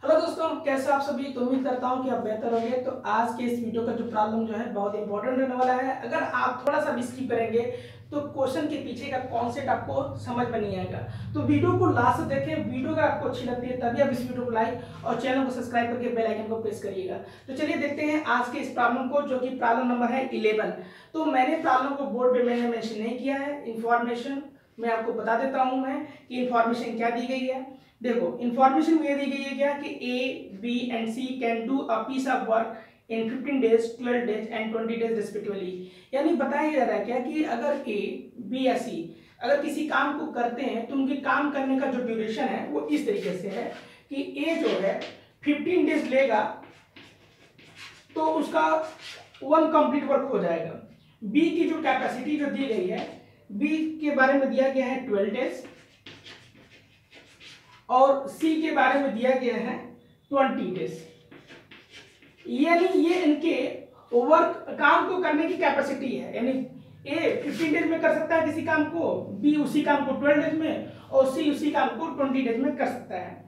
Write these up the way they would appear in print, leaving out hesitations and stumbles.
Hello दोस्तों, कैसे आप सभी। तो उम्मीद करता हूं कि आप बेहतर होंगे। तो आज के इस वीडियो का जो प्रॉब्लम जो है बहुत इंपॉर्टेंट रहने वाला है। अगर आप थोड़ा सा भी स्किप करेंगे तो क्वेश्चन के पीछे का कॉन्सेप्ट आपको समझ में नहीं आएगा। तो वीडियो को लास्ट से देखें। वीडियो अगर आपको अच्छी लगती है तभी आप इस वीडियो को लाइक और चैनल को सब्सक्राइब करके बेल आइकन को प्रेस करिएगा। तो चलिए देखते हैं आज के इस प्रॉब्लम को, जो कि प्रॉब्लम नंबर है 11। तो मैंने प्रॉब्लम को बोर्ड पे मैंने मेंशन नहीं किया है। इंफॉर्मेशन मैं आपको बता देता हूं मैं कि इंफॉर्मेशन क्या दी गई है। देखो, इंफॉर्मेशन ये दी गई है क्या कि A, B and C can do a piece of work in 15 days, 12 days and 20 days respectively. यानी बताया जा रहा है क्या कि अगर A, B या C अगर किसी काम को करते हैं तो उनके काम करने का जो ड्यूरेशन है वो इस तरीके से है कि A जो है 15 डेज लेगा तो उसका 1 कंप्लीट वर्क हो जाएगा। B की जो कैपेसिटी जो दी गई है, B के बारे में दिया गया है 12 डेज और सी के बारे में दिया गया है 20 डेज। यानी ये इनके वर्क काम को करने की कैपेसिटी है। यानी ए 15 डेज में कर सकता है किसी काम को, बी उसी काम को 12 डेज में और सी उसी काम को 20 डेज में कर सकता है।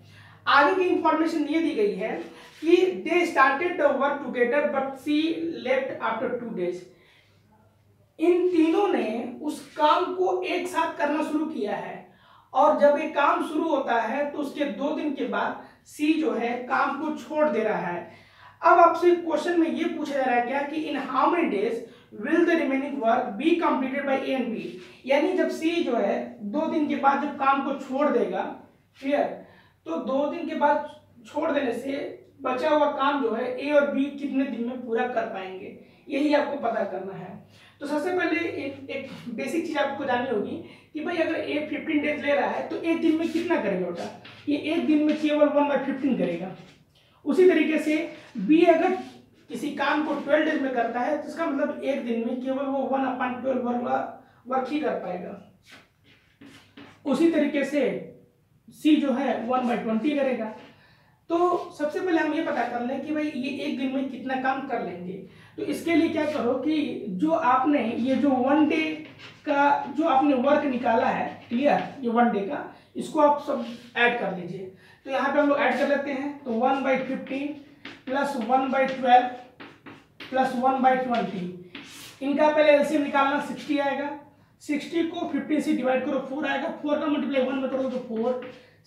आगे की इंफॉर्मेशन ये दी गई है कि they started the work together but she left after 2 days. इन तीनों ने उस काम को एक साथ करना शुरू किया है और जब ये काम शुरू होता है तो उसके 2 दिन के बाद सी जो है काम को छोड़ दे रहा है। अब आपसे क्वेश्चन में ये पूछा जा रहा है क्या कि in how many days will the remaining work be completed by A and B. यानी जब सी जो है 2 दिन के बाद जब काम को छोड़ देगा, क्लियर, तो 2 दिन के बाद छोड़ देने से बचा हुआ काम जो है ए और बी कितने दिन में पूरा कर पाएंगे, यही आपको पता करना है। तो सबसे पहले एक बेसिक चीज आपको जाननी होगी कि भाई अगर ए 15 डेज ले रहा है तो एक दिन में कितना करेगा बेटा, ये एक दिन में केवल 1/15 करेगा। उसी तरीके से बी अगर किसी काम को 12 डेज में करता है तो इसका मतलब एक दिन में केवल वो 1/12 वर्क ही कर पाएगा। उसी तरीके से सी जो है 1/20 करेगा। तो सबसे पहले हम ये पता कर लें कि भाई ये एक दिन में कितना काम कर लेंगे। तो इसके लिए क्या करो कि जो आपने ये जो 1 डे का जो आपने वर्क निकाला है, क्लियर, ये 1 डे का, इसको आप सब ऐड कर लीजिए। तो यहाँ पे हम लोग ऐड कर लेते हैं। तो 1/15 प्लस 1/12 प्लस 1/20, इनका पहले एलसीएम निकालना 60 आएगा। 60 को 15 से डिवाइड करो 4 आएगा, 4 का मल्टीप्लाई 1 में करो तो 4,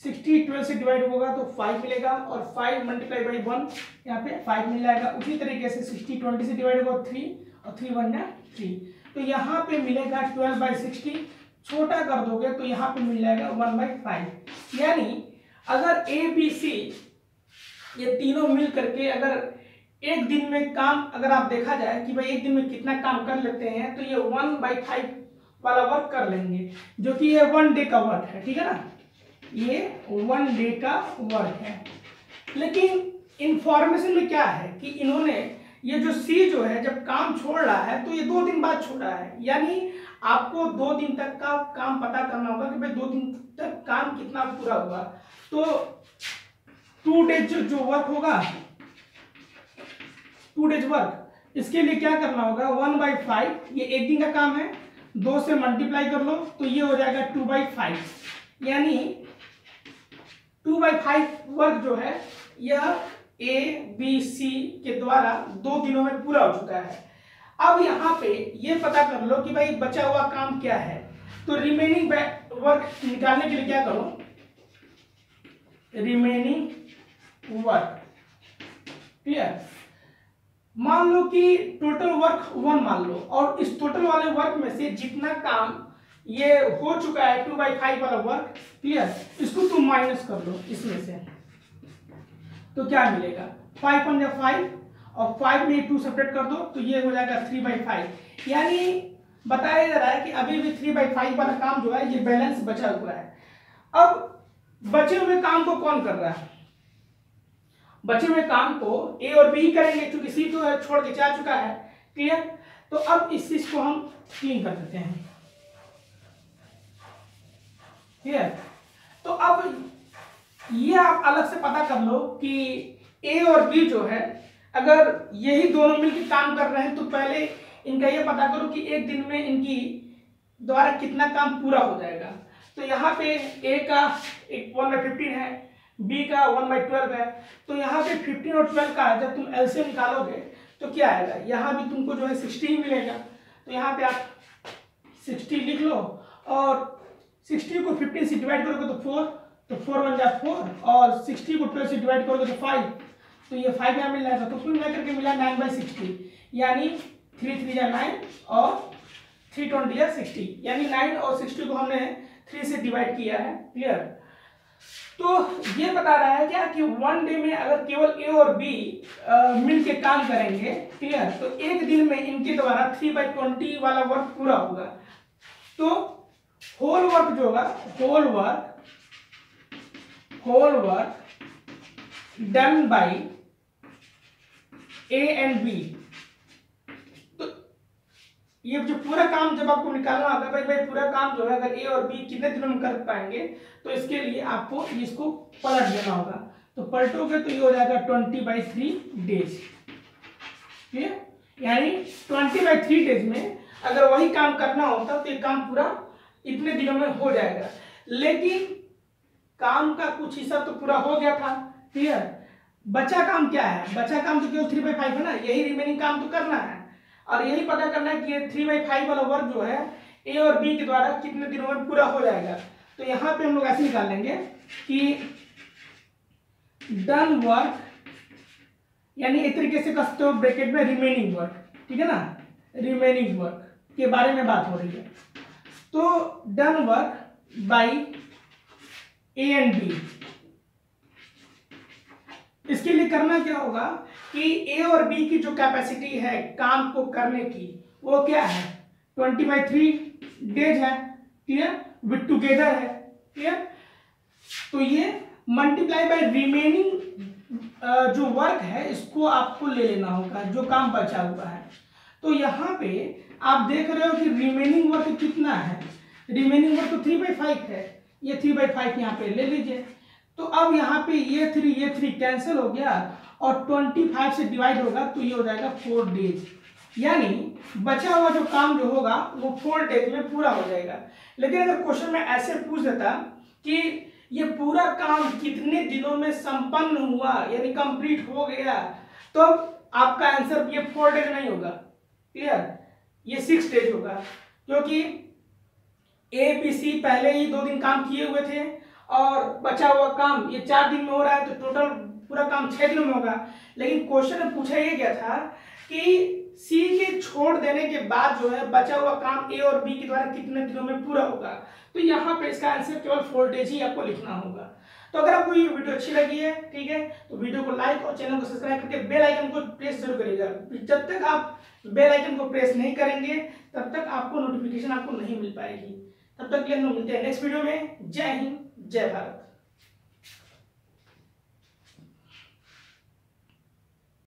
60 12 से डिवाइड होगा तो 5 मिलेगा और 5 मल्टीप्लाई बाई 1 यहाँ पे 5 मिल जाएगा। उसी तरीके से 60 20 से डिवाइड होगा 3 और 3 1 जा 3, तो यहाँ पे मिलेगा 12/60। छोटा कर दोगे तो यहाँ पे मिल जाएगा 1/5। यानी अगर ए बी सी ये तीनों मिल करके अगर एक दिन में काम, अगर आप देखा जाए कि भाई एक दिन में कितना काम कर लेते हैं तो ये 1/5 वाला वर्क कर लेंगे, जो कि ये 1 डे का वर्क है, ठीक है ना, ये 1 डे का वर्क है। लेकिन इंफॉर्मेशन में क्या है कि इन्होंने ये जो सी जो है जब काम छोड़ रहा है तो ये 2 दिन बाद छोड़ा है। यानी आपको 2 दिन तक का काम पता करना होगा कि भाई 2 दिन तक काम कितना पूरा हुआ। तो 2 डेज जो वर्क होगा, 2 डेज वर्क, इसके लिए क्या करना होगा 1/5, ये एक दिन का काम है, 2 से मल्टीप्लाई कर लो तो ये हो जाएगा 2/5। यानी 2/5 वर्क जो है यह ए बी सी के द्वारा 2 दिनों में पूरा हो चुका है। अब यहाँ पे ये पता कर लो कि भाई बचा हुआ काम क्या है। तो रिमेनिंग वर्क निकालने के लिए क्या करो, रिमेनिंग वर्क, क्लियर। मान लो कि टोटल वर्क 1 मान लो और इस टोटल वाले वर्क में से जितना काम ये हो चुका है 2/5 वाला वर्क, क्लियर, इसको तुम माइनस कर लो इसमें से, तो क्या मिलेगा 5 1 5 और 5 में 2 सेपरेट कर दो तो ये हो जाएगा 3/5। यानी बताया जा रहा है कि अभी भी 3/5 वाला काम जो है ये बैलेंस बचा हुआ है। अब बचे हुए काम को कौन कर रहा है, बचे हुए काम को ए और बी करेंगे क्योंकि सी तो छोड़ के जा चुका है, क्लियर। तो अब इस चीज को हम क्लीन कर देते हैं, क्लियर। तो अब ये आप अलग से पता कर लो कि ए और बी जो है अगर यही दोनों मिलकर काम कर रहे हैं तो पहले इनका ये पता करो कि एक दिन में इनकी द्वारा कितना काम पूरा हो जाएगा। तो यहाँ पे ए का 1/15 है, बी का 1/12 है, तो यहाँ पे 15 और 12 का जब तुम एलसीएम निकालोगे तो क्या आएगा, यहाँ भी तुमको जो है 60 मिलेगा। तो यहाँ पे आप 60 लिख लो और 60 को 15 से डिवाइड करोगे तो 4, तो 4 1 जा 4 और 60 को 12 से डिवाइड करोगे तो 5, तो ये 5 यहाँ मिल जाएगा। तो कुल मिलाकर के मिला 9/60, यानी 3 3 जा 9 और 3 20 या 60, यानी 9 और 60 को हमने 3 से डिवाइड किया है। क्लियर? तो ये बता रहा है क्या कि वन डे में अगर केवल ए और बी मिल के काम करेंगे, क्लियर, तो एक दिन में इनके द्वारा 3/20 वाला वर्क पूरा होगा। तो होल वर्क जो होगा, whole work done by A and B, ये जो पूरा काम जब आपको निकालना होगा भाई पूरा काम जो है अगर ए और बी कितने दिनों में कर पाएंगे, तो इसके लिए आपको इसको पलट देना होगा। तो पलटोगे तो ये हो जाएगा 20/3 डेज। क्लियर? यानी 20/3 डेज में अगर वही काम करना होता तो ये काम पूरा इतने दिनों में हो जाएगा। लेकिन काम का कुछ हिस्सा तो पूरा हो गया था। क्लियर? बचा काम क्या है? बचा काम तो केवल 3/5 है ना, यही रिमेनिंग काम तो करना है और यही पता करना है कि 3/5 वाला वर्क जो है ए और बी के द्वारा कितने दिनों में पूरा हो जाएगा। तो यहाँ पे हम लोग ऐसे निकाल लेंगे कि डन वर्क, यानी एक तरीके से कसते हो ब्रैकेट में रिमेनिंग वर्क, ठीक है ना, रिमेनिंग वर्क के बारे में बात हो रही है। तो done work by A and B, इसके लिए करना क्या होगा कि ए और बी की जो कैपेसिटी है काम को करने की वो क्या है, 20/3 डेज है। क्लियर? विद टुगेदर है। क्लियर? तो ये मल्टीप्लाई बाय रिमेनिंग जो वर्क है इसको आपको ले लेना होगा, जो काम बचा हुआ है। तो यहाँ पे आप देख रहे हो कि रिमेनिंग वर्क कितना है, रिमेनिंग वर्क तो 3/5 है, ये 3/5 यहाँ पे ले लीजिए। तो अब यहाँ पे ये 3 कैंसिल हो गया और 25 से डिवाइड होगा तो ये हो जाएगा 4 डेज, यानी बचा हुआ जो काम जो होगा वो 4 डेज में पूरा हो जाएगा। लेकिन अगर क्वेश्चन में ऐसे पूछ देता कि ये पूरा काम कितने दिनों में संपन्न हुआ, यानी कंप्लीट हो गया, तो आपका आंसर ये 4 डेज नहीं होगा। क्लियर? ये 6 डेज होगा, क्योंकि ए बी सी पहले ही 2 दिन काम किए हुए थे और बचा हुआ काम ये 4 दिन में हो रहा है, तो टोटल पूरा काम 6 दिनों में होगा। लेकिन क्वेश्चन में पूछा ये गया था कि सी के छोड़ देने के बाद जो है बचा हुआ काम ए और बी के द्वारा कितने दिनों में पूरा होगा। तो यहाँ पे इसका आंसर केवल 4 डेज ही आपको लिखना होगा। तो अगर आपको ये वीडियो अच्छी लगी है, ठीक है, तो वीडियो को लाइक और चैनल को सब्सक्राइब करके बेल आइकन को प्रेस जरूर करिएगा। जब तक आप बेल आइकन को प्रेस नहीं करेंगे तब तक आपको नोटिफिकेशन आपको नहीं मिल पाएगी। तब तक के लिए हम मिलते हैं नेक्स्ट वीडियो में। जय हिंद, जय भारत।